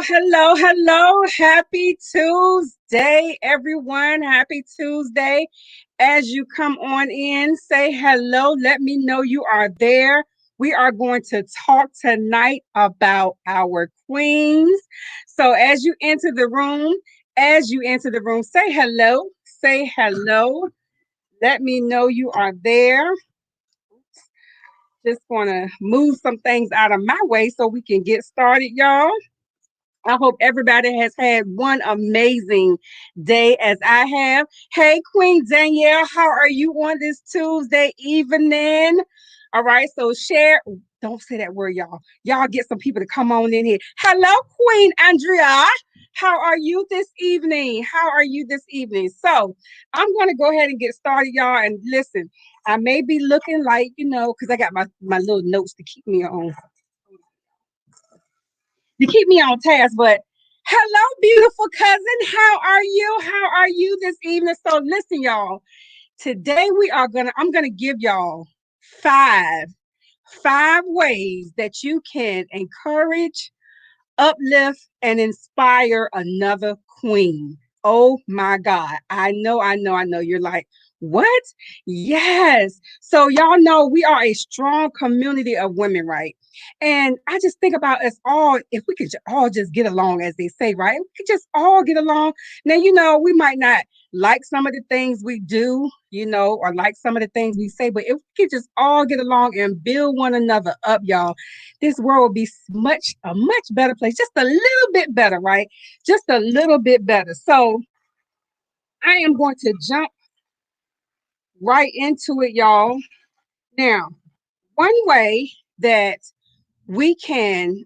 Hello. Happy Tuesday, everyone. Happy Tuesday. As you come on in, say hello. Let me know you are there. We are going to talk tonight about our queens. So as you enter the room, say hello. Say hello. Let me know you are there. Just going to move some things out of my way so we can get started, y'all. I hope everybody has had one amazing day as I have. Hey, Queen Danielle, how are you on this Tuesday evening? All right, so share. Don't say that word, y'all. Y'all get some people to come on in here. Hello, Queen Andrea. How are you this evening? How are you this evening? So I'm going to go ahead and get started, y'all. And listen, I may be looking like, because I got my little notes to keep me on task. But hello, beautiful cousin. How are you? How are you this evening? So listen, y'all. Today I'm gonna give y'all five ways that you can encourage, uplift, and inspire another queen. Oh my God. I know. You're like, what? Yes. So y'all know we are a strong community of women, right? And I just think about us all, if we could all just get along, as they say, right? We could just all get along. Now, we might not like some of the things we do, or like some of the things we say, but if we could just all get along and build one another up, y'all, this world will be a much better place, just a little bit better, right? Just a little bit better. So I am going to jump right into it, y'all. Now, one way that we can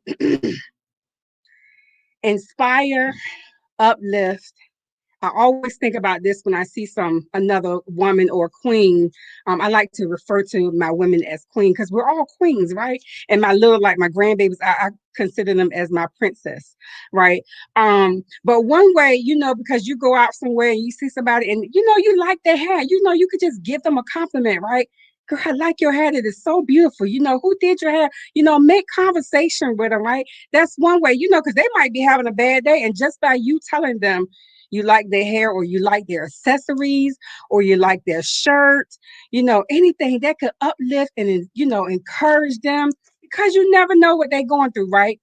inspire, uplift. I always think about this when I see another woman or queen. I like to refer to my women as queen because we're all queens, right? And my grandbabies, I consider them as my princess, right? But one way, because you go out somewhere and you see somebody and you like their hair, you could just give them a compliment, right? Girl, I like your hair. It is so beautiful. Who did your hair? Make conversation with them, right? That's one way, because they might be having a bad day. And just by you telling them you like their hair, or you like their accessories, or you like their shirt, anything that could uplift and, encourage them, because you never know what they're going through, right?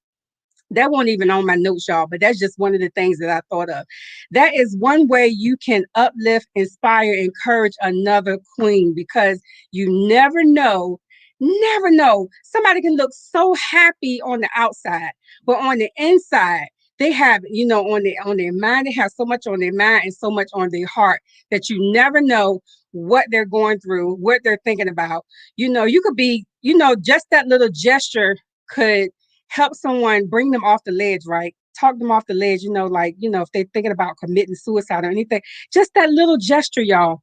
That wasn't even on my notes, y'all, but that's just one of the things that I thought of. That is one way you can uplift, inspire, encourage another queen, because you never know. Never know. Somebody can look so happy on the outside, but on the inside, they have, on their mind, they have so much on their mind and so much on their heart that you never know what they're going through, what they're thinking about. You could be, just that little gesture could help someone, bring them off the ledge, right? Talk them off the ledge, if they're thinking about committing suicide or anything. Just that little gesture, y'all,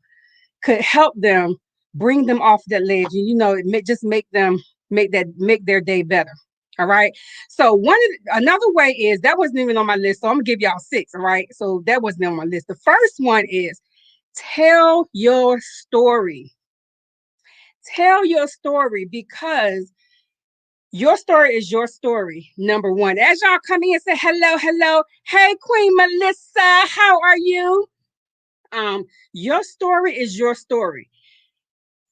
could help them, bring them off that ledge. And it may just make their day better. All right. So another way is, that wasn't even on my list. So I'm gonna give y'all six. All right. So that wasn't on my list. The first one is tell your story. Tell your story, because your story is your story, number one. As y'all come in and say hello. Hey, Queen Melissa, how are you? Your story is your story.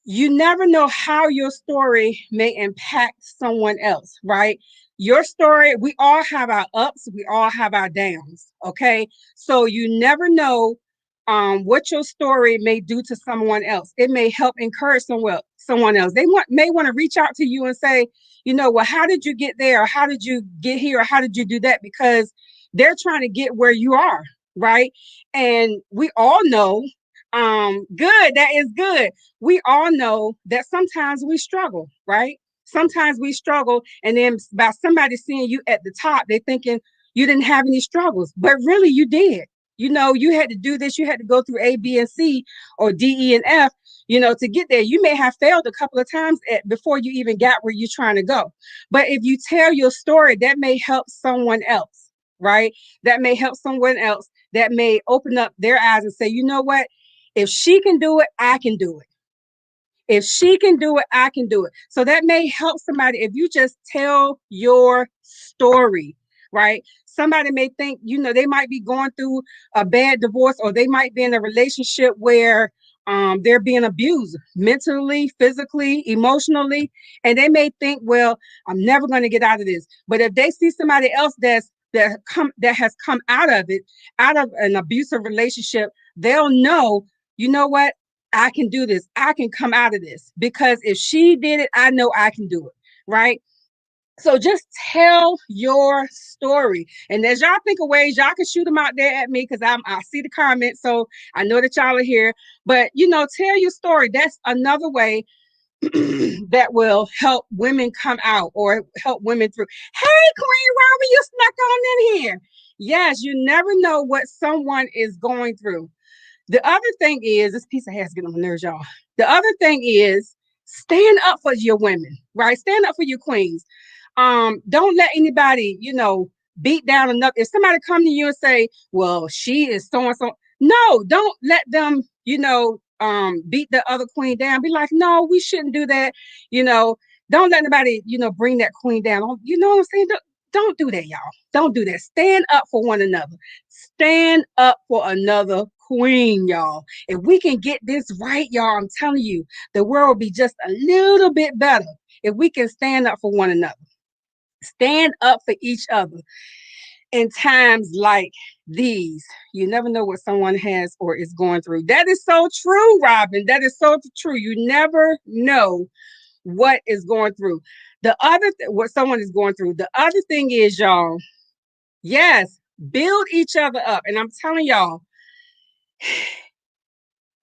You never know how your story may impact someone else, right? Your story, we all have our ups, we all have our downs, okay? So you never know what your story may do to someone else. It may help encourage someone else. They may want to reach out to you and say, well, how did you get there? Or how did you get here? Or how did you do that? Because they're trying to get where you are, right? And we all know, good, that is good. We all know that sometimes we struggle, right? Sometimes we struggle, and then by somebody seeing you at the top, they're thinking you didn't have any struggles, but really you did. You had to do this, you had to go through A, B, and C, or D, E, and F, to get there. You may have failed a couple of times before you even got where you're trying to go. But if you tell your story, that may help someone else, right? That may help someone else. That may open up their eyes and say, you know what? If she can do it, I can do it. If she can do it, I can do it. So that may help somebody if you just tell your story, right? Somebody may think, they might be going through a bad divorce, or they might be in a relationship where they're being abused mentally, physically, emotionally, and they may think, well, I'm never going to get out of this. But if they see somebody else that has come out of it, out of an abusive relationship, they'll know, you know what? I can do this. I can come out of this, because if she did it, I know I can do it. Right. So just tell your story. And as y'all think of ways, y'all can shoot them out there at me, because I see the comments. So I know that y'all are here. But, tell your story. That's another way that will help women come out, or help women through. Hey, Queen Robin, you snuck on in here. Yes, you never know what someone is going through. The other thing is, this piece of hair is getting on my nerves, y'all. The other thing is, stand up for your women, right? Stand up for your queens. Don't let anybody, beat down another. If somebody come to you and say, well, she is so and so, no, don't let them, beat the other queen down. Be like, no, we shouldn't do that. You know, don't let anybody, bring that queen down. You know what I'm saying? Don't do that, y'all. Don't do that. Stand up for one another. Stand up for another queen, y'all. If we can get this right, y'all, I'm telling you, the world will be just a little bit better if we can stand up for one another. Stand up for each other in times like these. You never know what someone has or is going through. That is so true, Robin. That is so true. You never know what is going through. What someone is going through. The other thing is, y'all, yes, build each other up. And I'm telling y'all,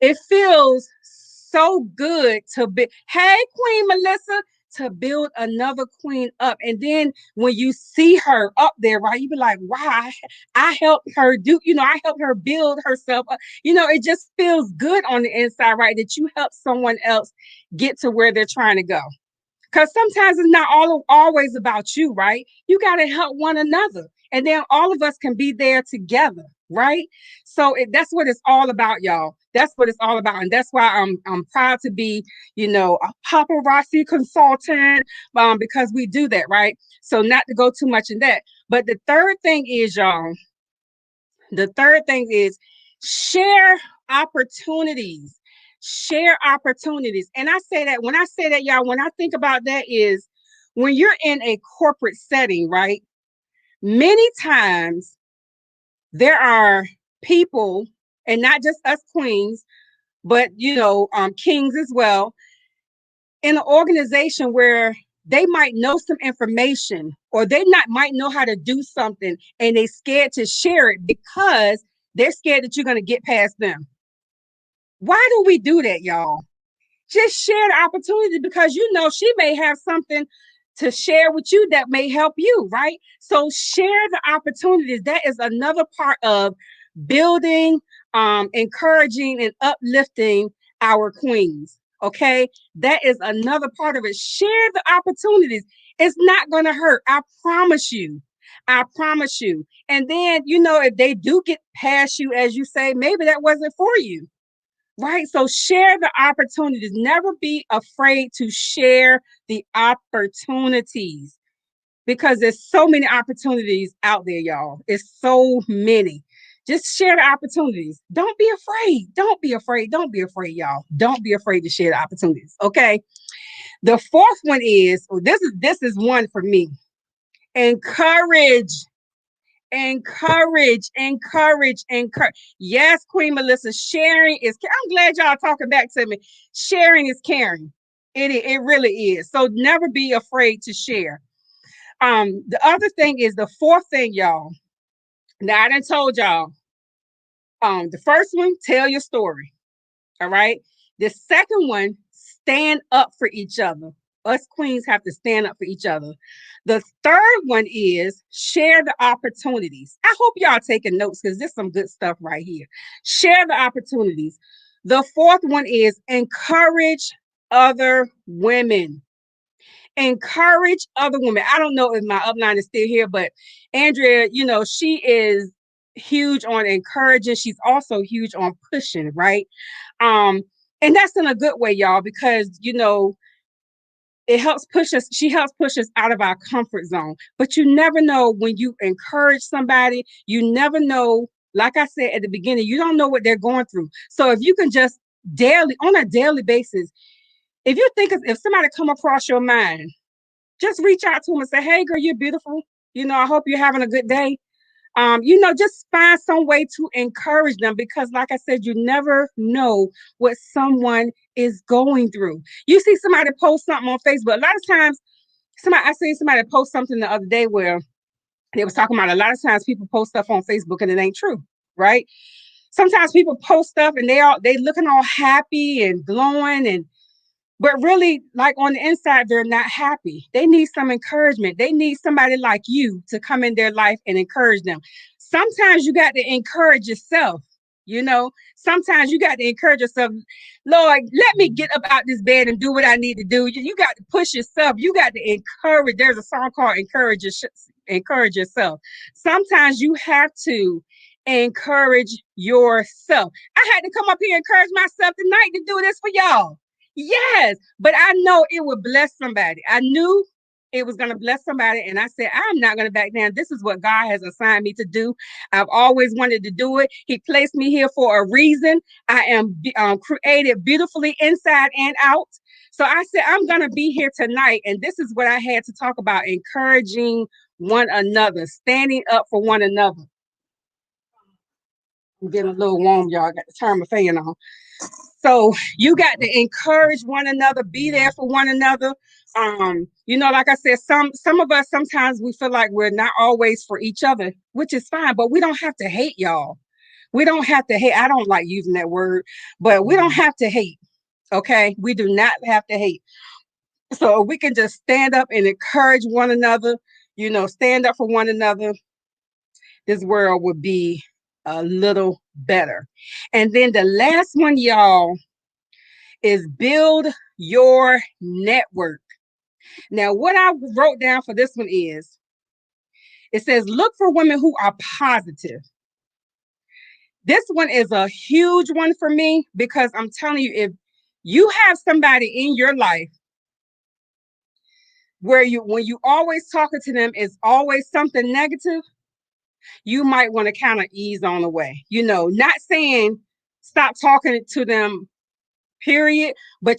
it feels so good to be, hey, Queen Melissa, to build another queen up. And then when you see her up there, right, you be like, wow, I helped her I helped her build herself up. It just feels good on the inside, right, that you help someone else get to where they're trying to go. Because sometimes it's not always about you, right? You got to help one another. And then all of us can be there together, right? So that's what it's all about, y'all. That's what it's all about. And that's why I'm proud to be, a paparazzi consultant, because we do that, right? So not to go too much in that. But the third thing is, y'all, share opportunities. Share opportunities. And I say that, when I say that, y'all, when I think about that, is when you're in a corporate setting, right? Many times there are people, and not just us queens, but kings as well, in an organization where they might know some information, or might know how to do something, and they're scared to share it because they're scared that you're going to get past them. Why do we do that, y'all? Just share the opportunity, because she may have something to share with you that may help you, right? So share the opportunities. That is another part of building, encouraging, and uplifting our queens. Okay, that is another part of it. Share the opportunities. It's not going to hurt. I promise you. I promise you. And then, if they do get past you, as you say, maybe that wasn't for you. Right. So share the opportunities. Never be afraid to share the opportunities, because there's so many opportunities out there, y'all. It's so many. Just share the opportunities. Don't be afraid. Don't be afraid. Don't be afraid, y'all. Don't be afraid to share the opportunities. Okay. The fourth one is, this is one for me. Encourage. Encourage. Yes, Queen Melissa, sharing is, I'm glad y'all talking back to me. Sharing is caring. It really is. So never be afraid to share. The other thing is, the fourth thing, y'all. Now, I done told y'all. The first one, tell your story. All right. The second one, stand up for each other. Us queens have to stand up for each other. The third one is share the opportunities. I hope y'all taking notes, because there's some good stuff right here. Share the opportunities. The fourth one is encourage other women. Encourage other women. I don't know if my upline is still here, but Andrea, she is huge on encouraging. She's also huge on pushing, right? And that's in a good way, y'all, because it helps push us, she helps push us out of our comfort zone. But you never know when you encourage somebody, you never know, like I said at the beginning, you don't know what they're going through. So if you can just daily, on a daily basis, if you think of, if somebody come across your mind, just reach out to them and say, hey girl, you're beautiful. I hope you're having a good day. Just find some way to encourage them, because like I said, you never know what someone is going through. You see somebody post something on Facebook. A lot of times, I seen somebody post something the other day where they was talking about a lot of times people post stuff on Facebook and it ain't true, right? Sometimes people post stuff and they looking all happy and glowing, and but really, like on the inside, they're not happy. They need some encouragement. They need somebody like you to come in their life and encourage them. Sometimes you got to encourage yourself. Sometimes you got to encourage yourself. Lord, let me get up out this bed and do what I need to do. You got to push yourself. You got to encourage. There's a song called Encourage Yourself. Sometimes you have to encourage yourself. I had to come up here and encourage myself tonight to do this for y'all. Yes, but I know it would bless somebody. I knew it was going to bless somebody. And I said, I'm not going to back down. This is what God has assigned me to do. I've always wanted to do it. He placed me here for a reason. I am created beautifully inside and out. So I said, I'm going to be here tonight. And this is what I had to talk about: encouraging one another, standing up for one another. I'm getting a little warm, y'all. I got to turn my fan on. So you got to encourage one another, be there for one another. Like I said, some of us, sometimes we feel like we're not always for each other, which is fine, but we don't have to hate, y'all. We don't have to hate. I don't like using that word, but we don't have to hate. Okay. We do not have to hate. So we can just stand up and encourage one another, stand up for one another. This world would be a little better. And then the last one, y'all, is build your network. Now, what I wrote down for this one is, it says, look for women who are positive. This one is a huge one for me, because I'm telling you, if you have somebody in your life where when you always talking to them is always something negative, you might want to kind of ease on the way. Not saying stop talking to them, period. But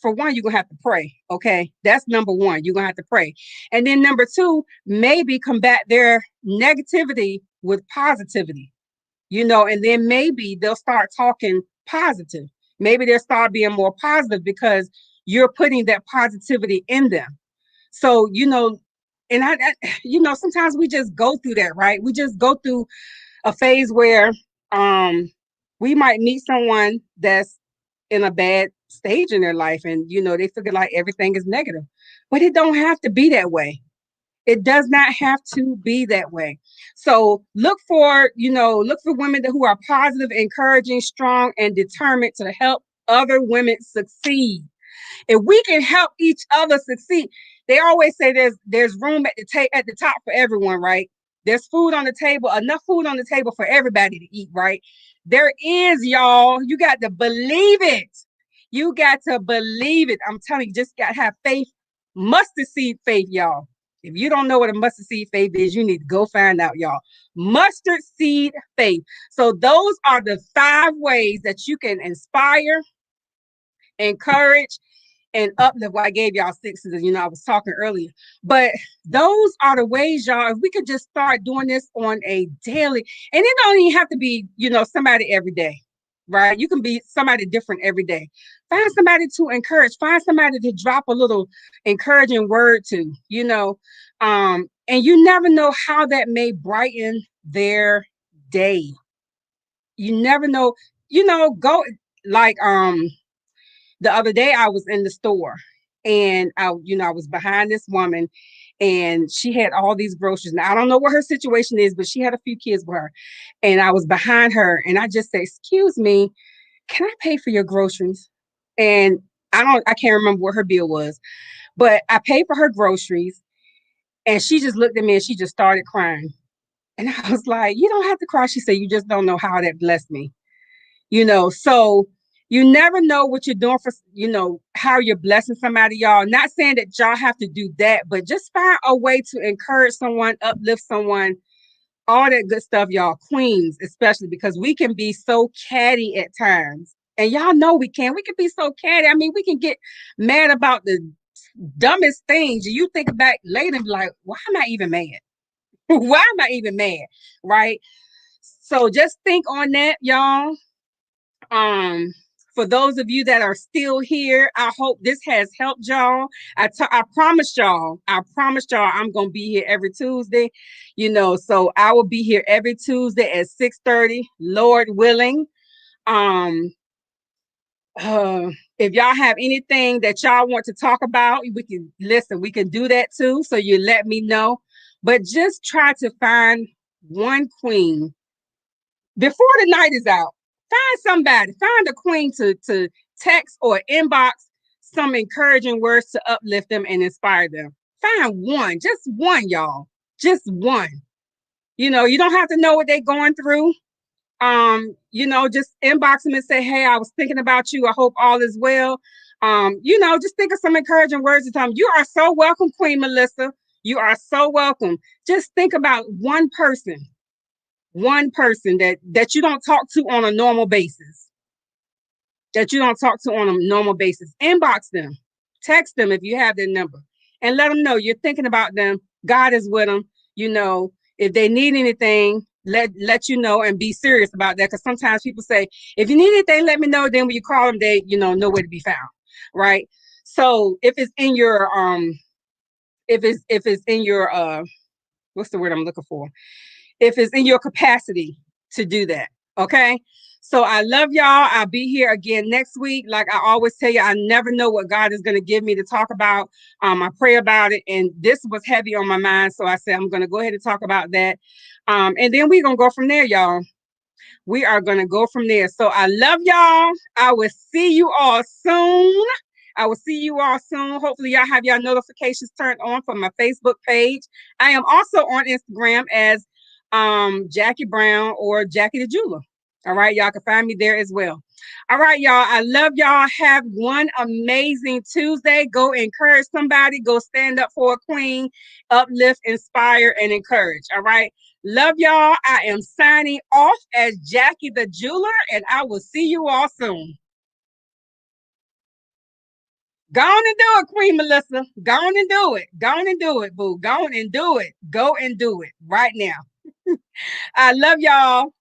for one, you're going to have to pray. Okay. That's number one. You're going to have to pray. And then number two, maybe combat their negativity with positivity, and then maybe they'll start talking positive. Maybe they'll start being more positive because you're putting that positivity in them. So, and sometimes we just go through that, right? We just go through a phase where we might meet someone that's in a bad stage in their life, and they figure like everything is negative, but it don't have to be that way. It does not have to be that way. So look for women who are positive, encouraging, strong, and determined to help other women succeed. If we can help each other succeed, they always say there's room at the top for everyone, right? There's food on the table, enough food on the table for everybody to eat, right? There is, y'all. You got to believe it. You got to believe it. I'm telling you, just got to have faith. Mustard seed faith, y'all. If you don't know what a mustard seed faith is, you need to go find out, y'all. Mustard seed faith. So those are the 5 ways that you can inspire, encourage, and uplift. Well, I gave y'all 6, I was talking earlier. But those are the ways, y'all. If we could just start doing this on a daily, and it don't even have to be, somebody every day, right? You can be somebody different every day. Find somebody to encourage. Find somebody to drop a little encouraging word to, and you never know how that may brighten their day. You never know, go like, the other day I was in the store, and I was behind this woman, and she had all these groceries. Now, I don't know what her situation is, but she had a few kids with her, and I was behind her, and I just said, excuse me, can I pay for your groceries? And I can't remember what her bill was, but I paid for her groceries, and she just looked at me and she just started crying. And I was like, you don't have to cry. She said, you just don't know how that blessed me. So You never know what you're doing for, how you're blessing somebody, y'all. Not saying that y'all have to do that, but just find a way to encourage someone, uplift someone, all that good stuff, y'all. Queens, especially, because we can be so catty at times. And y'all know we can. We can be so catty. I mean, we can get mad about the dumbest things. You think back later and be like, why am I even mad? Why am I even mad? Right? So just think on that, y'all. Um, for those of you that are still here, I hope this has helped y'all. I promised y'all I'm gonna be here every Tuesday. So I will be here every Tuesday at 6:30, Lord willing. Um, if y'all have anything that y'all want to talk about, we can do that too. So you let me know. But just try to find one queen before the night is out. Find somebody, find a queen to text or inbox some encouraging words to uplift them and inspire them. Find one, just one, y'all. Just one. You don't have to know what they're going through. Just inbox them and say, hey, I was thinking about you. I hope all is well. Just think of some encouraging words to tell them. You are so welcome, Queen Melissa. You are so welcome. Just think about one person that you don't talk to on a normal basis. Inbox them, text them if you have their number, and let them know you're thinking about them. God is with them. If they need anything, let you know, and be serious about that. Because sometimes people say, if you need anything, let me know. Then when you call them, they nowhere to be found, right? So if it's in your what's the word I'm looking for? If it's in your capacity to do that. Okay. So I love y'all. I'll be here again next week. Like I always tell you, I never know what God is going to give me to talk about. I pray about it, and this was heavy on my mind. So I said, I'm going to go ahead and talk about that. And then we're going to go from there, y'all. We are going to go from there. So I love y'all. I will see you all soon. Hopefully y'all have your notifications turned on for my Facebook page. I am also on Instagram as Jackie Brown or JackieTheJeweler. All right, y'all can find me there as well. All right, y'all. I love y'all. Have one amazing Tuesday. Go encourage somebody. Go stand up for a queen. Uplift, inspire, and encourage. All right. Love y'all. I am signing off as Jackie the Jeweler, and I will see you all soon. Go on and do it, Queen Melissa. Go on and do it. Go on and do it, boo. Go on and do it. Go and do it right now. I love y'all.